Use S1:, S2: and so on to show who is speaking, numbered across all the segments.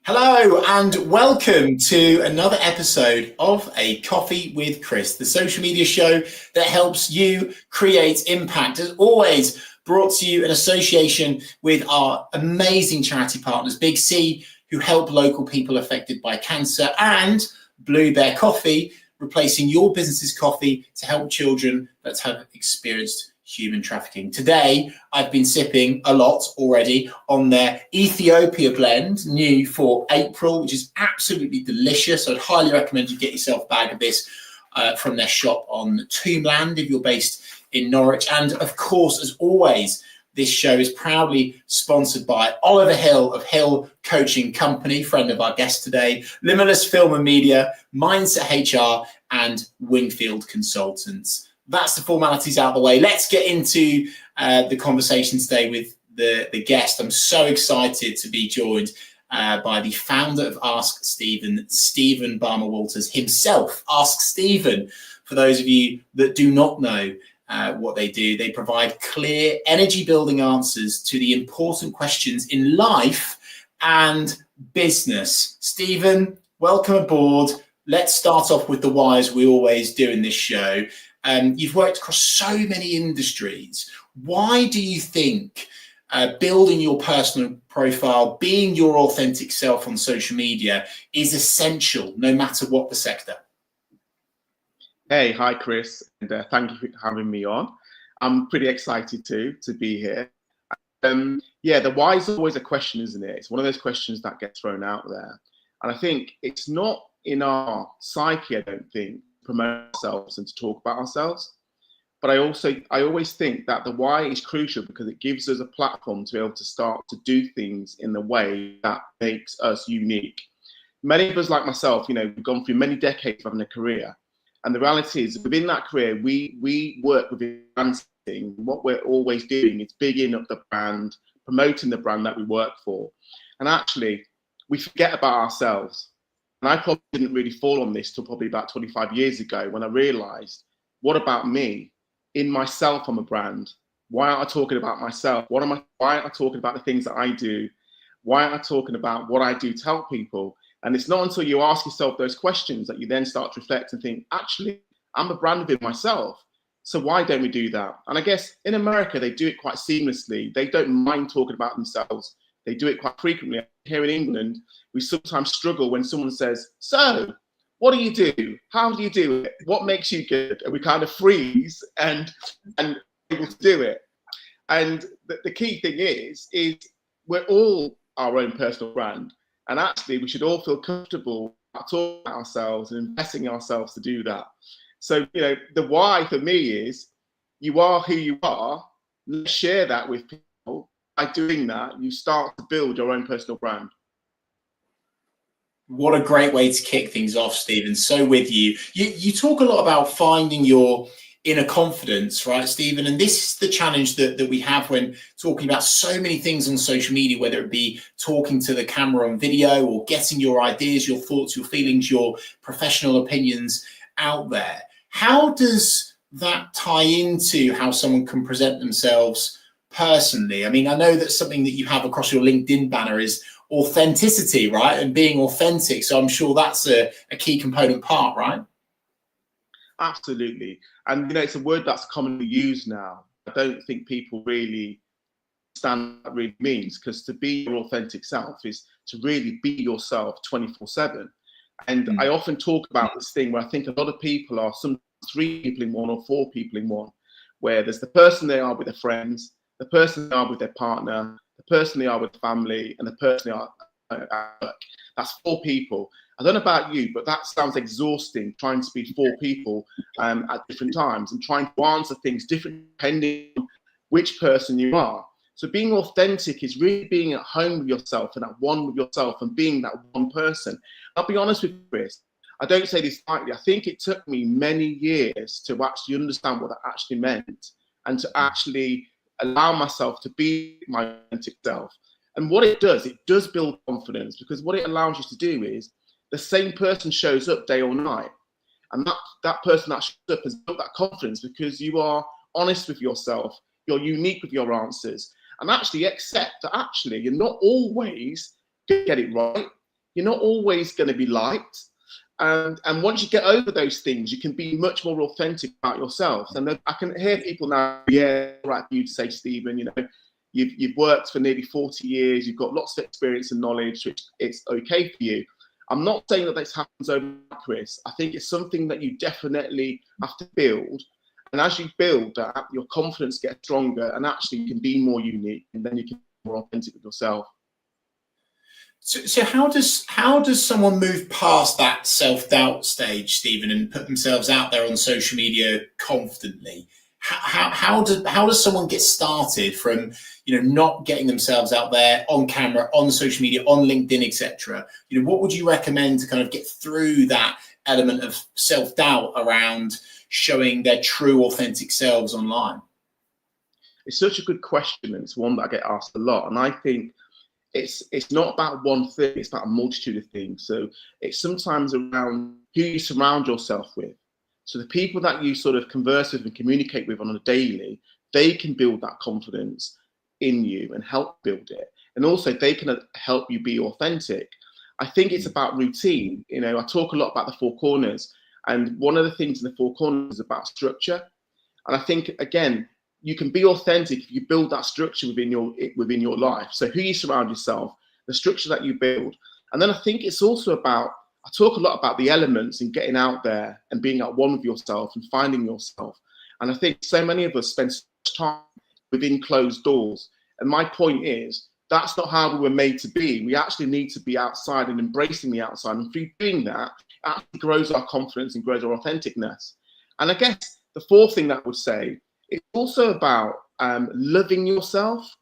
S1: Hello and welcome to another episode of A Coffee with Chris, the social media show that helps you create impact. As always, brought to you in association with our amazing charity partners, Big C, who help local people affected by cancer, and Blue Bear Coffee, replacing your business's coffee to help children that have experienced human trafficking. Today, I've been sipping a lot already on their 𝗖𝗵𝗿𝗶𝘶 blend, new for April, which is absolutely delicious. I'd highly recommend you get yourself a bag of this from their shop on Tombland if you're based in Norwich. And of course, as always, this show is proudly sponsored by Oliver Hill of Hill Coaching Company, friend of our guest today, Limitless Film and Media, Mindset HR, and Wingfield Consultants. That's the formalities out of the way. Let's get into the conversation today with the guest. I'm so excited to be joined by the founder of Ask Stephen, Stephen Balmer-Walters himself. Ask Stephen, for those of you that do not know what they do, they provide clear, energy-building answers to the important questions in life and business. Stephen, welcome aboard. Let's start off with the why, as we always do in this show. You've worked across so many industries. Why do you think building your personal profile, being your authentic self on social media is essential, no matter what the sector?
S2: Hey, hi, Chris, and thank you for having me on. I'm pretty excited to be here. Yeah, the why is always a question, isn't it? It's one of those questions that gets thrown out there. And I think it's not in our psyche, I don't think, promote ourselves and to talk about ourselves. But I always think that the why is crucial because it gives us a platform to be able to start to do things in the way that makes us unique. Many of us, like myself, we've gone through many decades of having a career. And the reality is, within that career, we work within branding. What we're always doing is bigging up the brand, promoting the brand that we work for. And actually, we forget about ourselves. And I probably didn't really fall on this till probably about 25 years ago when I realized, what about me? In myself, I'm a brand. Why aren't I talking about myself? Why aren't I talking about the things that I do? Why aren't I talking about what I do to help people? And it's not until you ask yourself those questions that you then start to reflect and think, actually, I'm a brand within myself. So why don't we do that? And I guess in America, they do it quite seamlessly. They don't mind talking about themselves. They do it quite frequently. Here in England, we sometimes struggle when someone says, so, what do you do? How do you do it? What makes you good? And we kind of freeze and able to do it. And the key thing is we're all our own personal brand. And actually, we should all feel comfortable talking about ourselves and investing in ourselves to do that. So, the why for me is you are who you are. Let's share that with people. By doing that, you start to build your own personal brand.
S1: What a great way to kick things off, Stephen. So with you. You talk a lot about finding your inner confidence, right, Stephen? And this is the challenge that we have when talking about so many things on social media, whether it be talking to the camera on video or getting your ideas, your thoughts, your feelings, your professional opinions out there. How does that tie into how someone can present themselves personally? I mean, I know that something that you have across your LinkedIn banner is authenticity, right? And being authentic. So I'm sure that's a key component part, right?
S2: Absolutely. And, it's a word that's commonly used now. I don't think people really understand what that really means, because to be your authentic self is to really be yourself 24/7. And I often talk about this thing where I think a lot of people are sometimes 3 people in one or 4 people in one, where there's the person they are with their friends, the person they are with their partner, the person they are with family, and the person they are at work. That's 4 people. I don't know about you, but that sounds exhausting, trying to be 4 people at different times and trying to answer things different depending on which person you are. So being authentic is really being at home with yourself and at one with yourself and being that one person. I'll be honest with you, Chris, I don't say this lightly. I think it took me many years to actually understand what that actually meant and to actually allow myself to be my authentic self. And what it does build confidence, because what it allows you to do is the same person shows up day or night. And that person that shows up has built that confidence because you are honest with yourself, you're unique with your answers, and actually accept that actually you're not always going to get it right. You're not always going to be liked. And once you get over those things, you can be much more authentic about yourself. And I can hear people now, yeah, right for you to say, Stephen, you know, you've worked for nearly 40 years, you've got lots of experience and knowledge, which it's okay for you. I'm not saying that this happens overnight, Chris. I think it's something that you definitely have to build. And as you build that, your confidence gets stronger, and actually you can be more unique, and then you can be more authentic with yourself.
S1: So how does someone move past that self-doubt stage, Stephen, and put themselves out there on social media confidently? How does someone get started from, you know, not getting themselves out there on camera, on social media, on LinkedIn, etc.? You know, what would you recommend to kind of get through that element of self-doubt around showing their true, authentic selves online?
S2: It's such a good question, and it's one that I get asked a lot. And I think it's not about one thing, it's about a multitude of things. So it's sometimes around who you surround yourself with. So the people that you sort of converse with and communicate with on a daily, they can build that confidence in you and help build it. And also they can help you be authentic. I think it's about routine. You know, I talk a lot about the four corners, and one of the things in the four corners is about structure. And I think, again, you can be authentic if you build that structure within your life. So who you surround yourself, the structure that you build. And then I think it's also about, I talk a lot about the elements and getting out there and being at one with yourself and finding yourself. And I think so many of us spend so much time within closed doors. And my point is, that's not how we were made to be. We actually need to be outside and embracing the outside. And through doing that, it actually grows our confidence and grows our authenticness. And I guess the fourth thing that I would say, it's also about loving yourself.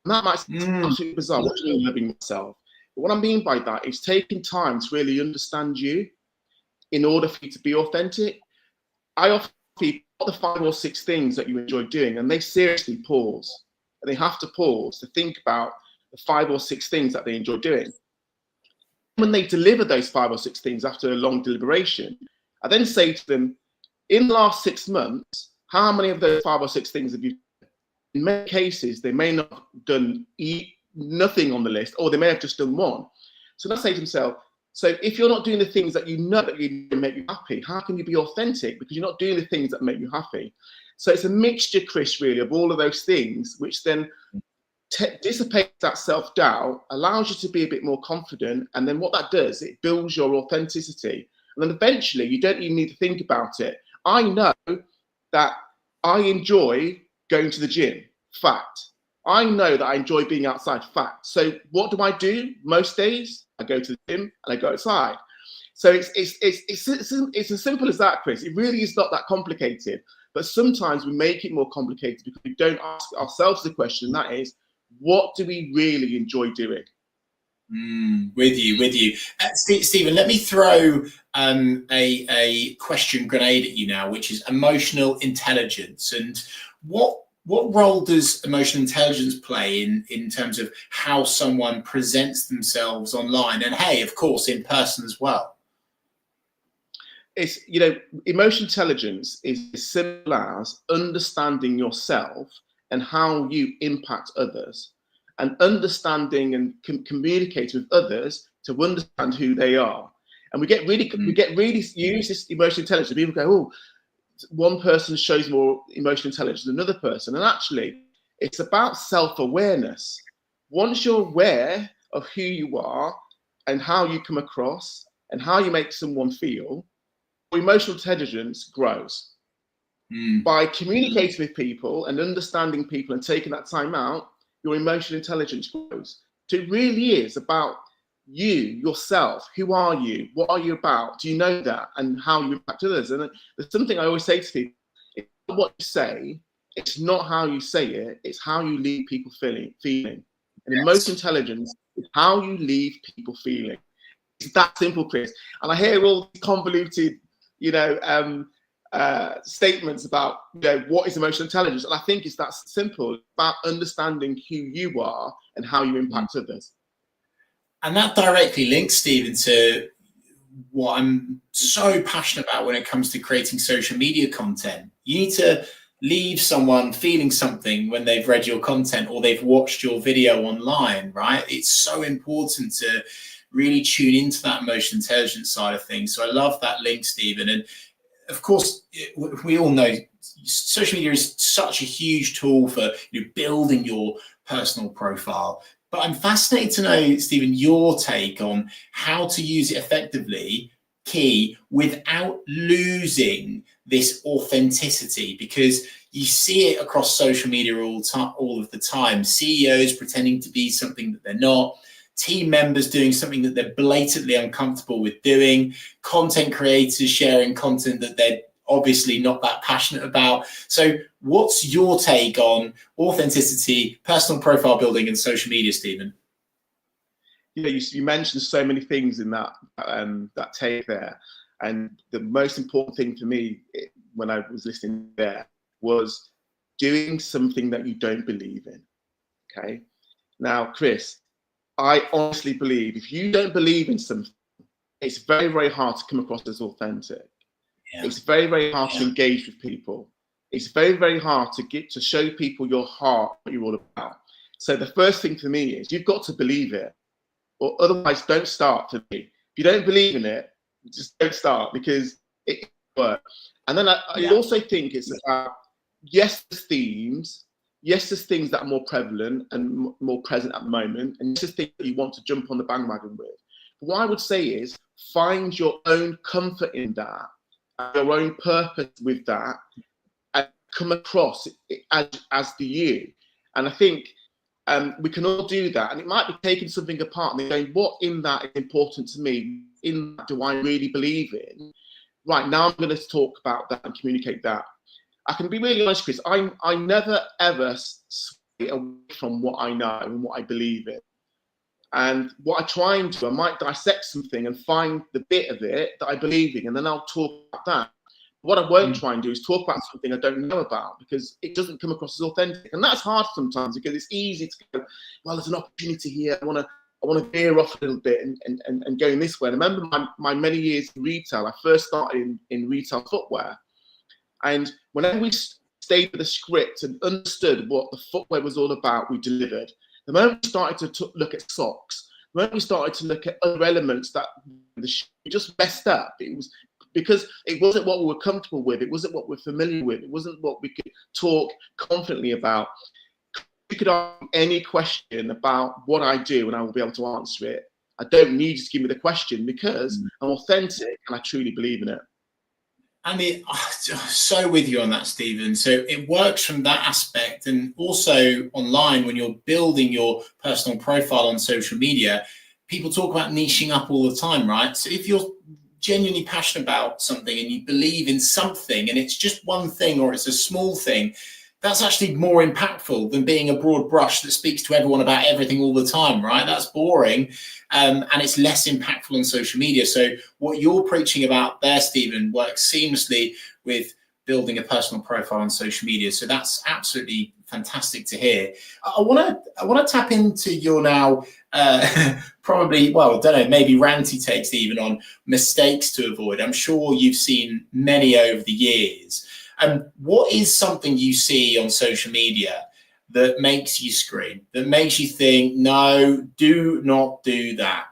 S2: And that might sound absolutely bizarre. What do you mean loving yourself? But what I mean by that is taking time to really understand you in order for you to be authentic. I often people the 5 or 6 things that you enjoy doing, and they seriously pause. And they have to pause to think about the 5 or 6 things that they enjoy doing. When they deliver those 5 or 6 things after a long deliberation, I then say to them, in the last 6 months, how many of those 5 or 6 things have you done? In many cases, they may not have done nothing on the list, or they may have just done one. So let's say to themselves, so if you're not doing the things that you know that make you happy, how can you be authentic? Because you're not doing the things that make you happy. So it's a mixture, Chris, really, of all of those things, which then dissipates that self-doubt, allows you to be a bit more confident. And then what that does, it builds your authenticity. And then eventually, you don't even need to think about it. I know that I enjoy going to the gym, fact. I know that I enjoy being outside, fact. So what do? Most days, I go to the gym and I go outside. So it's as simple as that, Chris. It really is not that complicated. But sometimes we make it more complicated because we don't ask ourselves the question, and that is, what do we really enjoy doing?
S1: With you. Stephen, let me throw a question grenade at you now, which is emotional intelligence. And what role does emotional intelligence play in terms of how someone presents themselves online? And hey, of course, in person as well.
S2: It's, you know, emotional intelligence is as simple as understanding yourself and how you impact others, and understanding and communicating with others to understand who they are. And we get really use this emotional intelligence. People go, oh, one person shows more emotional intelligence than another person. And actually, it's about self-awareness. Once you're aware of who you are and how you come across and how you make someone feel, emotional intelligence grows. By communicating with people and understanding people and taking that time out, your emotional intelligence grows. So it really is about you, yourself. Who are you? What are you about? Do you know that? And how you impact others? And there's something I always say to people, it's not what you say, it's not how you say it, it's how you leave people feeling. And emotional intelligence is how you leave people feeling. It's that simple, Chris. And I hear all these convoluted, statements about, what is emotional intelligence, and I think it's that simple, about understanding who you are and how you impact others.
S1: And that directly links, Stephen, to what I'm so passionate about when it comes to creating social media content. You need to leave someone feeling something when they've read your content or they've watched your video online, right? It's so important to really tune into that emotional intelligence side of things. So I love that link, Stephen. And of course, we all know social media is such a huge tool for building your personal profile. But I'm fascinated to know, Stephen, your take on how to use it effectively, key, without losing this authenticity, because you see it across social media all of the time. CEOs pretending to be something that they're not, team members doing something that they're blatantly uncomfortable with doing, content creators sharing content that they're obviously not that passionate about. So what's your take on authenticity, personal profile building, and social media, Stephen?
S2: You mentioned so many things in that that take there, and the most important thing for me when I was listening there was doing something that you don't believe in. Okay, now, Chris, I honestly believe if you don't believe in something, it's very, very hard to come across as authentic. Yeah. It's very, very hard to engage with people. It's very, very hard to get to show people your heart, what you're all about. So the first thing for me is you've got to believe it, or otherwise don't start. For me, if you don't believe in it, just don't start, because it works. And then I also think it's about, yes, there's themes, yes, there's things that are more prevalent and more present at the moment, and yes, there's things that you want to jump on the bandwagon with. But what I would say is find your own comfort in that, your own purpose with that, and come across it as the you. And I think we can all do that. And it might be taking something apart and going, what in that is important to me? In that do I really believe in? Right, now I'm going to talk about that and communicate that. I can be really honest, Chris, I never ever sway away from what I know and what I believe in. And what I try and do, I might dissect something and find the bit of it that I believe in, and then I'll talk about that. What I won't try and do is talk about something I don't know about, because it doesn't come across as authentic. And that's hard sometimes, because it's easy to go, well, there's an opportunity here. I want to veer off a little bit and go in this way. And I remember my many years in retail. I first started in retail footwear. And whenever we stayed with the script and understood what the footwear was all about, we delivered. The moment we started to look at socks, the moment we started to look at other elements that we just messed up. It was because it wasn't what we were comfortable with. It wasn't what we're familiar with. It wasn't what we could talk confidently about. You could ask any question about what I do and I will be able to answer it. I don't need you to give me the question, because I'm authentic and I truly believe in it.
S1: I mean, so with you on that, Stephen. So it works from that aspect, and also online when you're building your personal profile on social media, people talk about niching up all the time, right? So if you're genuinely passionate about something and you believe in something and it's just one thing or it's a small thing, that's actually more impactful than being a broad brush that speaks to everyone about everything all the time, right? That's boring, and it's less impactful on social media. So what you're preaching about there, Stephen, works seamlessly with building a personal profile on social media. So that's absolutely fantastic to hear. I want to tap into your now probably, well, I don't know, maybe ranty takes even on mistakes to avoid. I'm sure you've seen many over the years. What is something you see on social media that makes you scream, that makes you think, no, do not do that?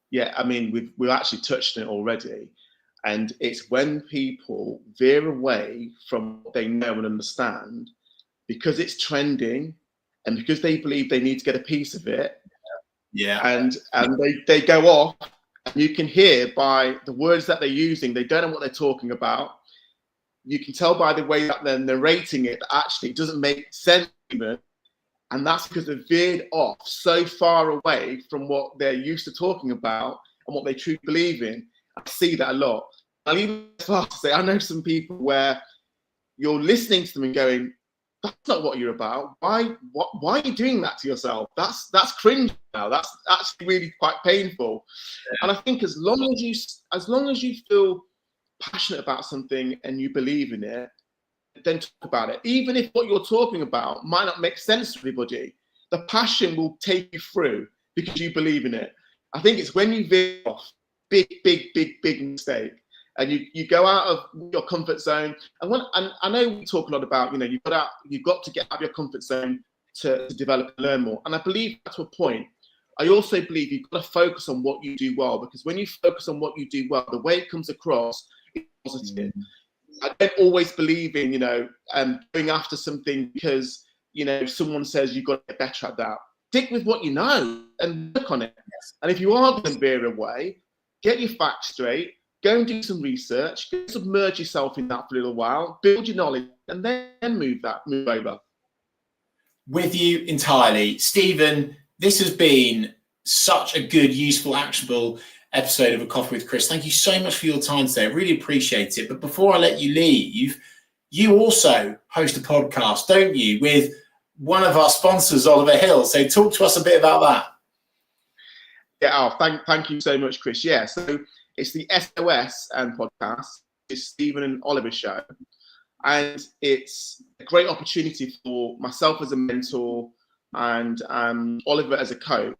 S2: Yeah, I mean, we've actually touched on it already. And it's when people veer away from what they know and understand because it's trending and because they believe they need to get a piece of it.
S1: Yeah.
S2: And they go off, and you can hear by the words that they're using, they don't know what they're talking about. You can tell by the way that they're narrating it that actually it doesn't make sense even. And that's because they've veered off so far away from what they're used to talking about and what they truly believe in. I see that a lot. I'll even start to say, I know some people where you're listening to them and going, that's not what you're about. Why are you doing that to yourself? That's cringe now. That's actually really quite painful. Yeah. And I think as long as you feel passionate about something and you believe in it, then talk about it. Even if what you're talking about might not make sense to everybody, the passion will take you through because you believe in it. I think it's when you veer off, big mistake. And you go out of your comfort zone. And I know we talk a lot about, you've got to get out of your comfort zone to develop and learn more. And I believe that's a point. I also believe you've got to focus on what you do well, because when you focus on what you do well, the way it comes across is positive. I don't always believe in, going after something because, someone says you've got to get better at that. Stick with what you know and work on it. And if you are going to veer away, get your facts straight, go and do some research, go submerge yourself in that for a little while, build your knowledge, and then move over.
S1: With you entirely. Stephen, this has been such a good, useful, actionable episode of A Coffee with Chris. Thank you so much for your time today. I really appreciate it. But before I let you leave, you also host a podcast, don't you, with one of our sponsors, Oliver Hill. So talk to us a bit about that.
S2: Yeah, thank you so much, Chris. Yeah, so it's the SOS podcast. It's Stephen and Oliver show. And it's a great opportunity for myself as a mentor and Oliver as a coach,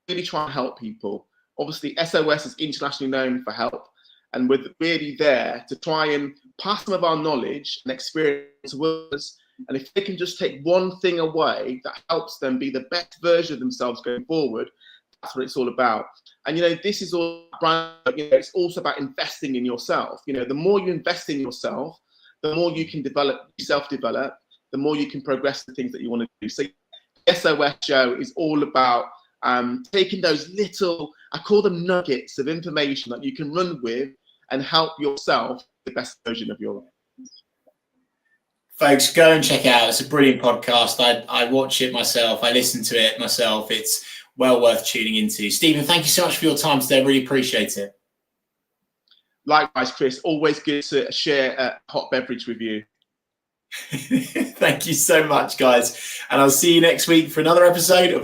S2: really trying to help people. Obviously, SOS is internationally known for help, and we're really there to try and pass some of our knowledge and experience to others. And if they can just take one thing away that helps them be the best version of themselves going forward, that's what it's all about. And this is all about, it's also about investing in yourself. The more you invest in yourself, the more you can self-develop, the more you can progress the things that you want to do. So the SOS show is all about taking those little, I call them nuggets of information that you can run with and help yourself the best version of your life.
S1: Folks, go and check it out. It's a brilliant podcast. I watch it myself. I listen to it myself. It's well worth tuning into. Stephen, thank you so much for your time today. I really appreciate it.
S2: Likewise, Chris. Always good to share a hot beverage with you.
S1: Thank you so much, guys. And I'll see you next week for another episode of